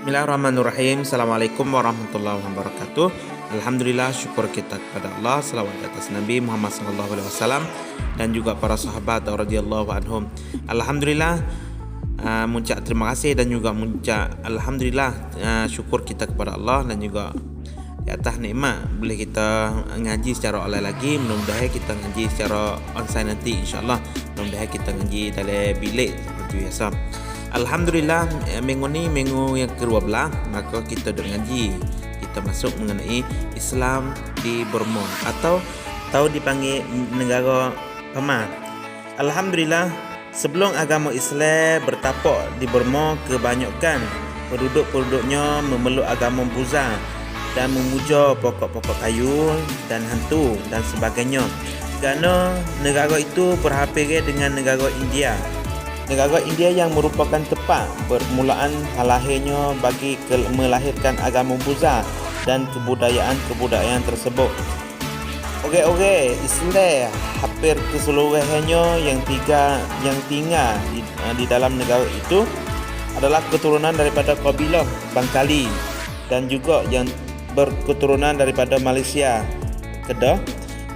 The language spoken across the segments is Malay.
Bismillahirrahmanirrahim. Assalamualaikum warahmatullahi wabarakatuh. Alhamdulillah, syukur kita kepada Allah, selawat atas Nabi Muhammad SAW dan juga para sahabat radhiyallahu anhum. Alhamdulillah, mengucap terima kasih dan juga mengucap alhamdulillah, syukur kita kepada Allah dan juga di atas nikmat boleh kita ngaji secara online lagi. Mudah-mudahan kita ngaji secara onsite nanti, insya-Allah. Mudah-mudahan kita ngaji dalam bilik seperti biasa. Alhamdulillah, minggu ni minggu yang ke-12, maka kita dah ngaji. Kita masuk mengenai Islam di Burma atau dipanggil negara Pama. Alhamdulillah, sebelum agama Islam bertapak di Burma, kebanyakan penduduk-penduduknya memeluk agama Buddha dan memuja pokok-pokok kayu dan hantu dan sebagainya. Kerana negara itu berhampiran dengan negara India. Negara India yang merupakan tempat permulaan lahirnya bagi melahirkan agama Buddha dan kebudayaan tersebut. Orang-orang Islam hampir keseluruhannya yang tinggal di dalam negara itu adalah keturunan daripada kabilah Bangkali dan juga yang berketurunan daripada Malaysia, Kedah,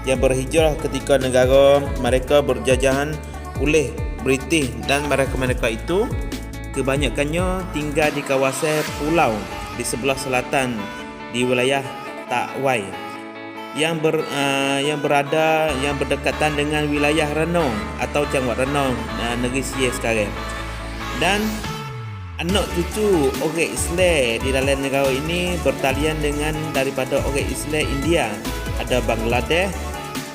yang berhijrah ketika negara mereka berjajahan oleh British, dan mereka itu kebanyakannya tinggal di kawasan pulau di sebelah selatan di wilayah Takwai yang berdekatan dengan wilayah Renong atau Jangwat Renong, negeri Sia sekarang. Dan anak cucu orang Islam di dalam negara ini bertalian dengan daripada orang Islam India. Ada Bangladesh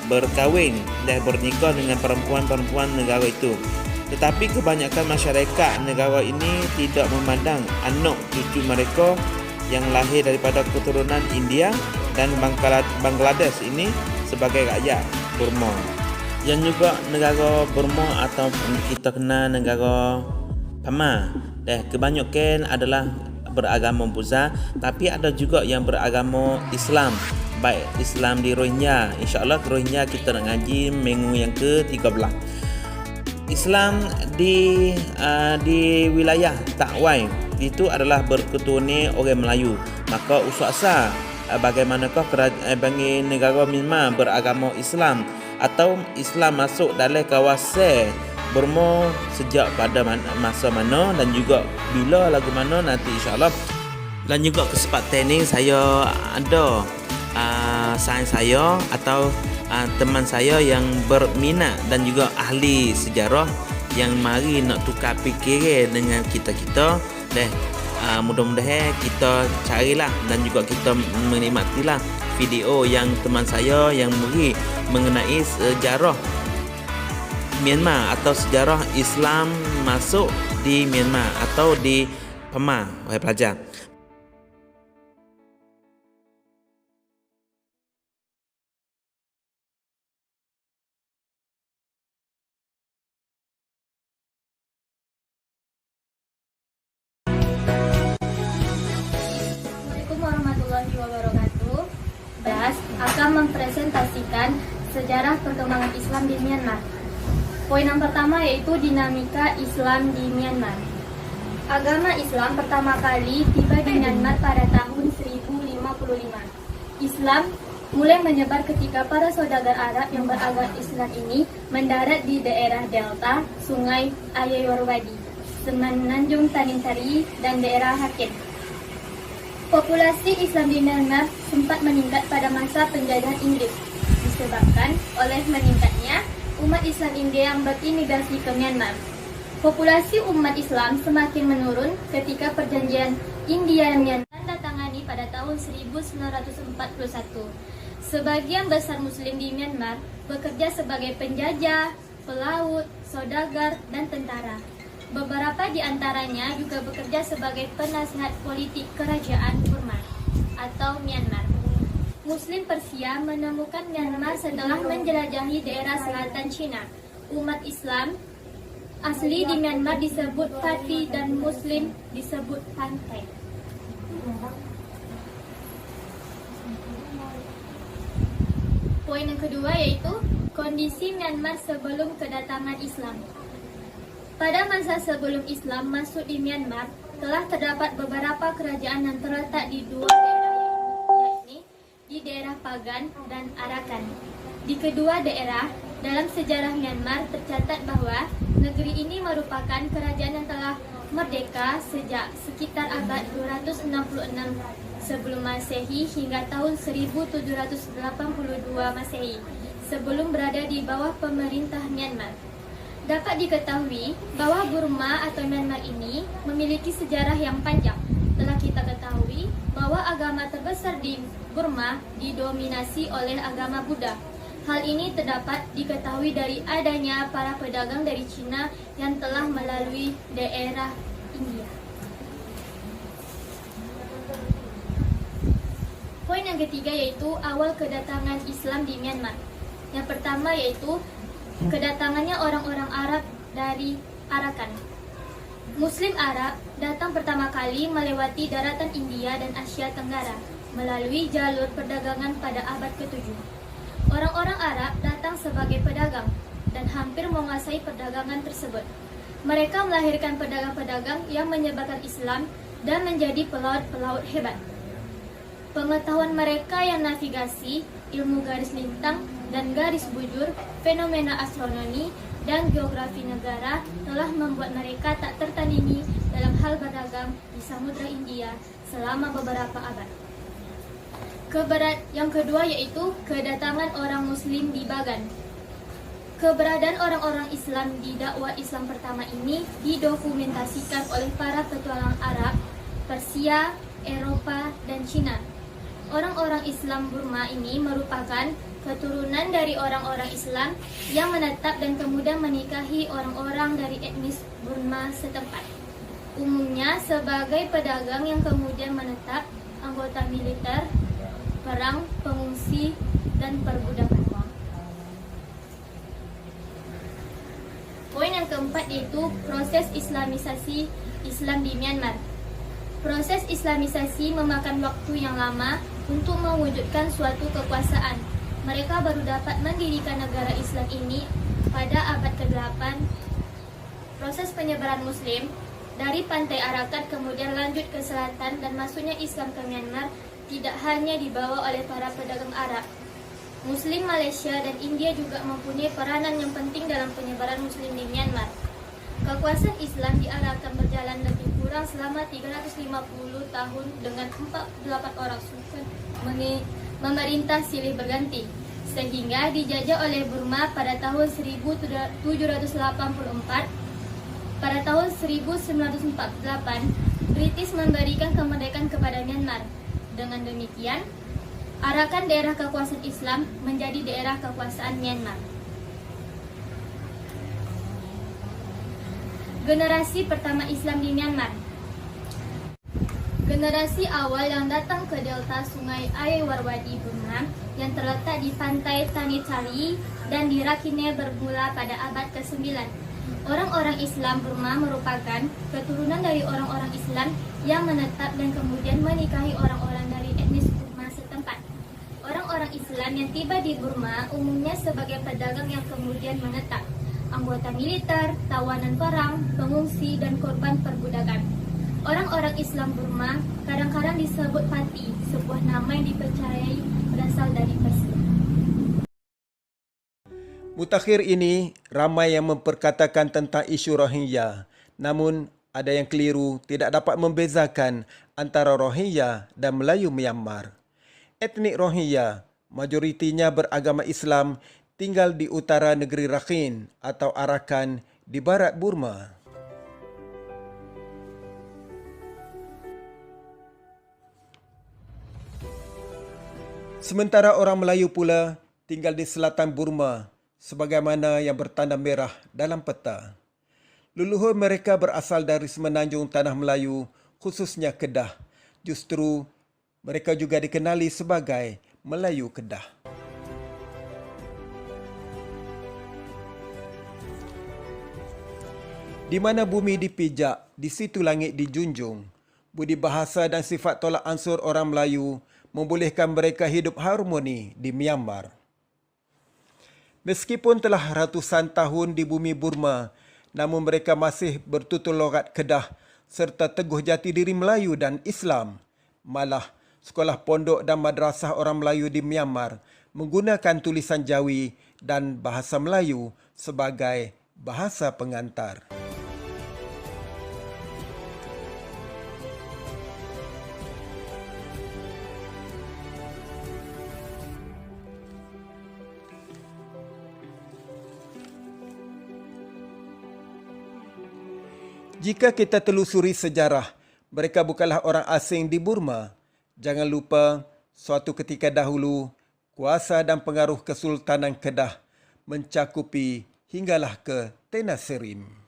berkahwin dan bernikah dengan perempuan-perempuan negara itu. Tetapi kebanyakan masyarakat negara ini tidak memandang anak cucu mereka yang lahir daripada keturunan India dan Bangladesh ini sebagai rakyat Burma. Yang juga negara Burma atau kita kenal negara Pama, kebanyakan adalah beragama Buddha, tapi ada juga yang beragama Islam. Baik Islam di Rohingya, insya-Allah Rohingya kita nak ngaji minggu yang ke-13. Islam di wilayah Takwai itu adalah berketurunan orang Melayu. Maka usul asal bagaimanakah bagi negara Myanmar beragama Islam atau Islam masuk dalam kawasan Burma sejak pada masa mana dan juga bila lagu mana nanti, insya-Allah. Dan juga kesempatan ini saya ada sains saya atau teman saya yang berminat dan juga ahli sejarah yang mari nak tukar fikiran dengan kita-kita. Mudah-mudahan kita carilah dan juga kita menikmatilah video yang teman saya yang beri mengenai sejarah Myanmar atau sejarah Islam masuk di Myanmar atau di Pama, wahai pelajar. Akan mempresentasikan sejarah perkembangan Islam di Myanmar. Poin yang pertama yaitu dinamika Islam di Myanmar. Agama Islam pertama kali tiba di Myanmar pada tahun 1055. Islam mulai menyebar ketika para saudagar Arab yang beragama Islam ini mendarat di daerah delta Sungai Ayeyarwady, Semenanjung Taning Sari, dan daerah Haken. Populasi Islam di Myanmar sempat meningkat pada masa penjajahan Inggris disebabkan oleh meningkatnya umat Islam India yang berimigrasi ke Myanmar. Populasi umat Islam semakin menurun ketika perjanjian India dan Myanmar ditandatangani pada tahun 1941. Sebagian besar Muslim di Myanmar bekerja sebagai penjajah, pelaut, saudagar, dan tentara. Beberapa di antaranya juga bekerja sebagai penasihat politik kerajaan Burma atau Myanmar. Muslim Persia menemukan Myanmar setelah menjelajahi daerah selatan Cina. Umat Islam asli di Myanmar disebut Pati dan Muslim disebut Pantai. Poin yang kedua yaitu kondisi Myanmar sebelum kedatangan Islam. Pada masa sebelum Islam masuk di Myanmar, telah terdapat beberapa kerajaan yang terletak di dua daerah, yakni di daerah Pagan dan Arakan. Di kedua daerah, dalam sejarah Myanmar tercatat bahwa negeri ini merupakan kerajaan yang telah merdeka sejak sekitar abad 266 sebelum Masehi hingga tahun 1782 Masehi, sebelum berada di bawah pemerintah Myanmar. Dapat diketahui bahwa Burma atau Myanmar ini memiliki sejarah yang panjang. Telah kita ketahui bahwa agama terbesar di Burma didominasi oleh agama Buddha. Hal ini terdapat diketahui dari adanya para pedagang dari Cina yang telah melalui daerah India. Poin yang ketiga yaitu awal kedatangan Islam di Myanmar. Yang pertama yaitu kedatangannya orang-orang Arab dari Arakan. Muslim Arab datang pertama kali melewati daratan India dan Asia Tenggara melalui jalur perdagangan pada abad ke-7. Orang-orang Arab datang sebagai pedagang dan hampir menguasai perdagangan tersebut. Mereka melahirkan pedagang-pedagang yang menyebarkan Islam dan menjadi pelaut-pelaut hebat. Pengetahuan mereka yang navigasi, ilmu garis lintang dan garis bujur, fenomena astronomi, dan geografi negara telah membuat mereka tak tertandingi dalam hal berdagang di Samudra India selama beberapa abad. Yang kedua yaitu kedatangan orang Muslim di Bagan. Keberadaan orang-orang Islam di dakwah Islam pertama ini didokumentasikan oleh para petualang Arab, Persia, Eropa, dan Cina. Orang-orang Islam Burma ini merupakan keturunan dari orang-orang Islam yang menetap dan kemudian menikahi orang-orang dari etnis Burma setempat. Umumnya sebagai pedagang yang kemudian menetap, anggota militer, perang, pengungsi, dan perbudakan. Poin yang keempat yaitu proses islamisasi Islam di Myanmar. Proses islamisasi memakan waktu yang lama untuk mewujudkan suatu kekuasaan. Mereka baru dapat mendirikan negara Islam ini pada abad ke-8. Proses penyebaran Muslim dari pantai Arakan kemudian lanjut ke selatan dan masuknya Islam ke Myanmar tidak hanya dibawa oleh para pedagang Arab. Muslim Malaysia dan India juga mempunyai peranan yang penting dalam penyebaran Muslim di Myanmar. Kekuasaan Islam di Arakan berjalan lebih kurang selama 350 tahun dengan 48 orang sultan memerintah silih berganti, sehingga dijajah oleh Burma pada tahun 1784. Pada tahun 1948, British memberikan kemerdekaan kepada Myanmar. Dengan demikian, Arakan daerah kekuasaan Islam menjadi daerah kekuasaan Myanmar. Generasi pertama Islam di Myanmar. Generasi awal yang datang ke delta sungai Ayeyarwady Burma yang terletak di pantai Tanitari dan di Rakhine bermula pada abad ke-9. Orang-orang Islam Burma merupakan keturunan dari orang-orang Islam yang menetap dan kemudian menikahi orang-orang dari etnis Burma setempat. Orang-orang Islam yang tiba di Burma umumnya sebagai pedagang yang kemudian menetap, anggota militer, tawanan perang, pengungsi, dan korban perbudakan. Orang-orang Islam Burma kadang-kadang disebut Pati, sebuah nama yang dipercayai berasal dari Persia. Mutakhir ini ramai yang memperkatakan tentang isu Rohingya, namun ada yang keliru tidak dapat membezakan antara Rohingya dan Melayu Myanmar. Etnik Rohingya, majoritinya beragama Islam, tinggal di utara negeri Rakhine atau Arakan di barat Burma. Sementara orang Melayu pula tinggal di selatan Burma, sebagaimana yang bertanda merah dalam peta. Leluhur mereka berasal dari semenanjung Tanah Melayu, khususnya Kedah. Justru, mereka juga dikenali sebagai Melayu Kedah. Di mana bumi dipijak, di situ langit dijunjung. Budi bahasa dan sifat tolak ansur orang Melayu membolehkan mereka hidup harmoni di Myanmar. Meskipun telah ratusan tahun di bumi Burma, namun mereka masih bertutur logat Kedah serta teguh jati diri Melayu dan Islam. Malah, sekolah pondok dan madrasah orang Melayu di Myanmar menggunakan tulisan Jawi dan bahasa Melayu sebagai bahasa pengantar. Jika kita telusuri sejarah, mereka bukanlah orang asing di Burma. Jangan lupa, suatu ketika dahulu, kuasa dan pengaruh Kesultanan Kedah mencakupi hinggalah ke Tenasserim.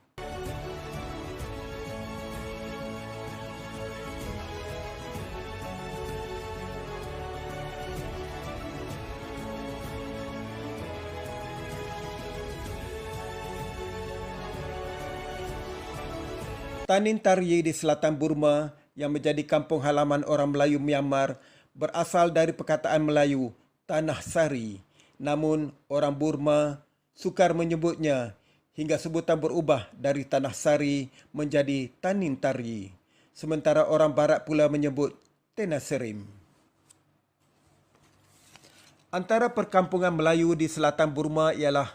Tanin Taryi di selatan Burma yang menjadi kampung halaman orang Melayu Myanmar berasal dari perkataan Melayu Tanah Sari. Namun orang Burma sukar menyebutnya hingga sebutan berubah dari Tanah Sari menjadi Tanin Taryi. Sementara orang Barat pula menyebut Tenasserim. Antara perkampungan Melayu di selatan Burma ialah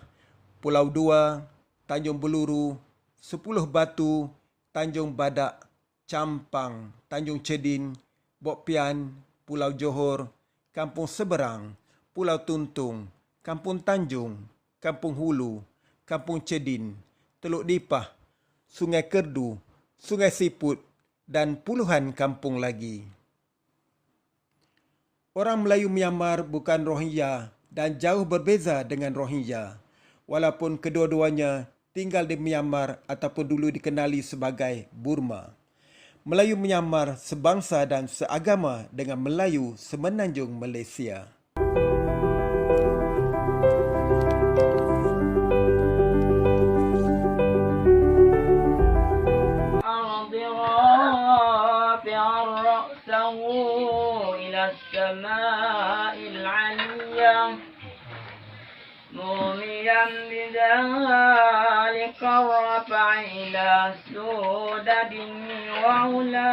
Pulau Dua, Tanjung Beluru, 10 Batu, Tanjung Badak, Campang, Tanjung Cedin, Bok Pian, Pulau Johor, Kampung Seberang, Pulau Tuntung, Kampung Tanjung, Kampung Hulu, Kampung Cedin, Teluk Dipah, Sungai Kerdu, Sungai Siput dan puluhan kampung lagi. Orang Melayu Myanmar bukan Rohingya dan jauh berbeza dengan Rohingya, walaupun kedua-duanya tinggal di Myanmar ataupun dulu dikenali sebagai Burma. Melayu Myanmar sebangsa dan seagama dengan Melayu Semenanjung Malaysia. موميا بذلك الرفع إلى سودد وعلام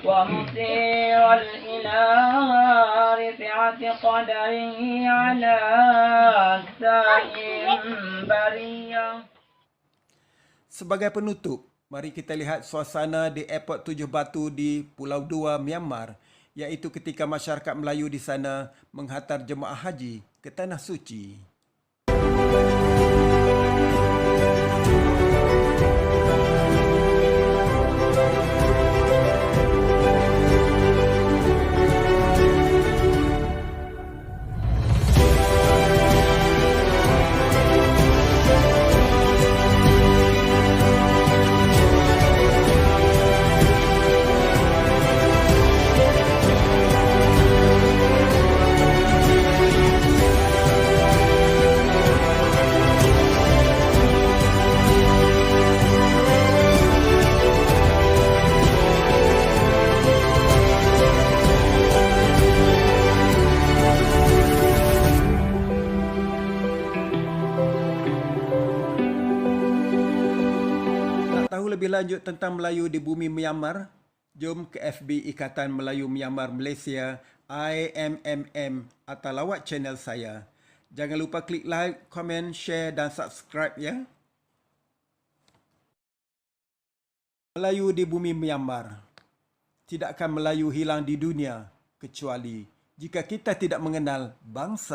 ومطيرا إلى رفعة قدره على سائر برية. Sebagai penutup, mari kita lihat suasana di Airport 7 Batu di Pulau Dua, Myanmar, iaitu ketika masyarakat Melayu di sana menghantar jemaah haji ke Tanah Suci. Tahu lebih lanjut tentang Melayu di bumi Myanmar? Jom ke FB Ikatan Melayu Myanmar Malaysia IMMM atau lawat channel saya. Jangan lupa klik like, komen, share dan subscribe ya. Melayu di bumi Myanmar. Tidak akan Melayu hilang di dunia kecuali jika kita tidak mengenal bangsa.